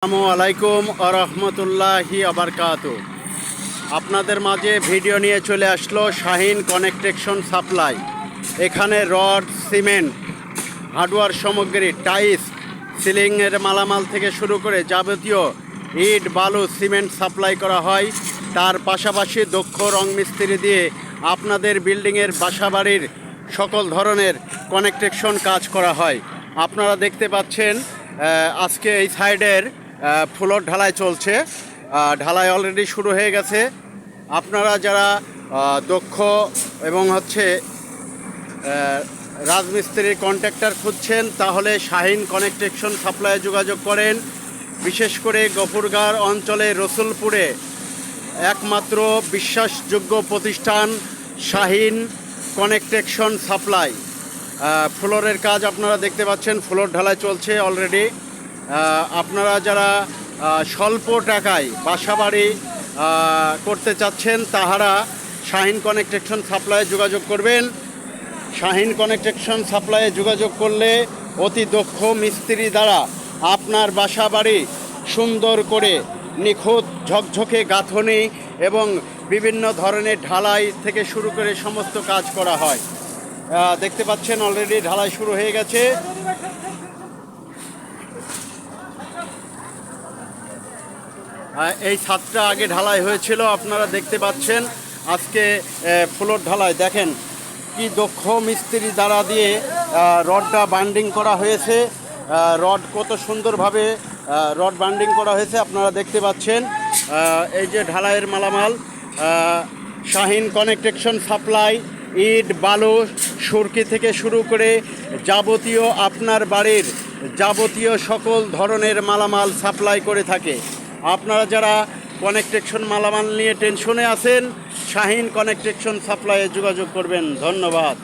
আসসালামু আলাইকুম আরহামতুল্লাহি আবরকাতু। আপনাদের মাঝে ভিডিও নিয়ে চলে আসলো শাহিন কনেকট্রেকশন সাপ্লাই। এখানে রড, সিমেন্ট, হার্ডওয়্যার সামগ্রী, টাইলস, সিলিংয়ের মালামাল থেকে শুরু করে যাবতীয় ইট, বালু, সিমেন্ট সাপ্লাই করা হয়। তার পাশাপাশি দক্ষ রং মিস্ত্রি দিয়ে আপনাদের বিল্ডিংয়ের বাসাবাড়ির সকল ধরনের কনেকট্রেকশন কাজ করা হয়। আপনারা দেখতে পাচ্ছেন আজকে এই সাইডের ফ্লোর ঢালাই চলছে। ঢালাই অলরেডি শুরু হয়ে গেছে। আপনারা যারা দক্ষ এবং রাজমিস্ত্রির কন্ট্রাক্টর খুঁজছেন তাহলে শাহিন কনেকট্রেকশন সাপ্লাইয়ে যোগাযোগ করেন। বিশেষ করে গফুরগাঁও অঞ্চলে রসুলপুরে একমাত্র বিশ্বাসযোগ্য প্রতিষ্ঠান শাহিন কনেকট্রেকশন সাপ্লাই। ফ্লোরের কাজ আপনারা দেখতে পাচ্ছেন, ফ্লোর ঢালাই চলছে অলরেডি। আপনারা যারা স্বল্প টাকায় বাসাবাড়ি করতে চাচ্ছেন তাহারা শাহিন কনেকট্রেকশন সাপ্লাইয়ে যোগাযোগ করবেন। শাহিন কনেকট্রেকশন সাপ্লাইয়ে যোগাযোগ করলে অতি দক্ষ মিস্ত্রি দ্বারা আপনার বাসাবাড়ি সুন্দর করে নিখুঁত ঝকঝকে গাঁথনি এবং বিভিন্ন ধরনের ঢালাই থেকে শুরু করে সমস্ত কাজ করা হয়। দেখতে পাচ্ছেন অলরেডি ঢালাই শুরু হয়ে গেছে। এই ছাদটা আগে ঢালাই হয়েছিল, আপনারা দেখতে পাচ্ছেন। আজকে ফ্লোর ঢালাই দেখেন কি দক্ষ মিস্ত্রি দ্বারা দিয়ে রডটা বান্ডিং করা হয়েছে। রড কত সুন্দরভাবে রড বান্ডিং করা হয়েছে আপনারা দেখতে পাচ্ছেন। এই যে ঢালাইয়ের মালামাল, শাহিন কনেকট্রেকশন সাপ্লাই ইট, বালু, সুরকি থেকে শুরু করে যাবতীয় আপনার বাড়ির যাবতীয় সকল ধরনের মালামাল সাপ্লাই করে থাকে। আপনারা যারা কনেকট্রেকশন মালামাল নিয়ে টেনশনে আছেন শাহিন কনেকট্রেকশন সাপ্লাইয়ে যোগাযোগ করবেন। ধন্যবাদ।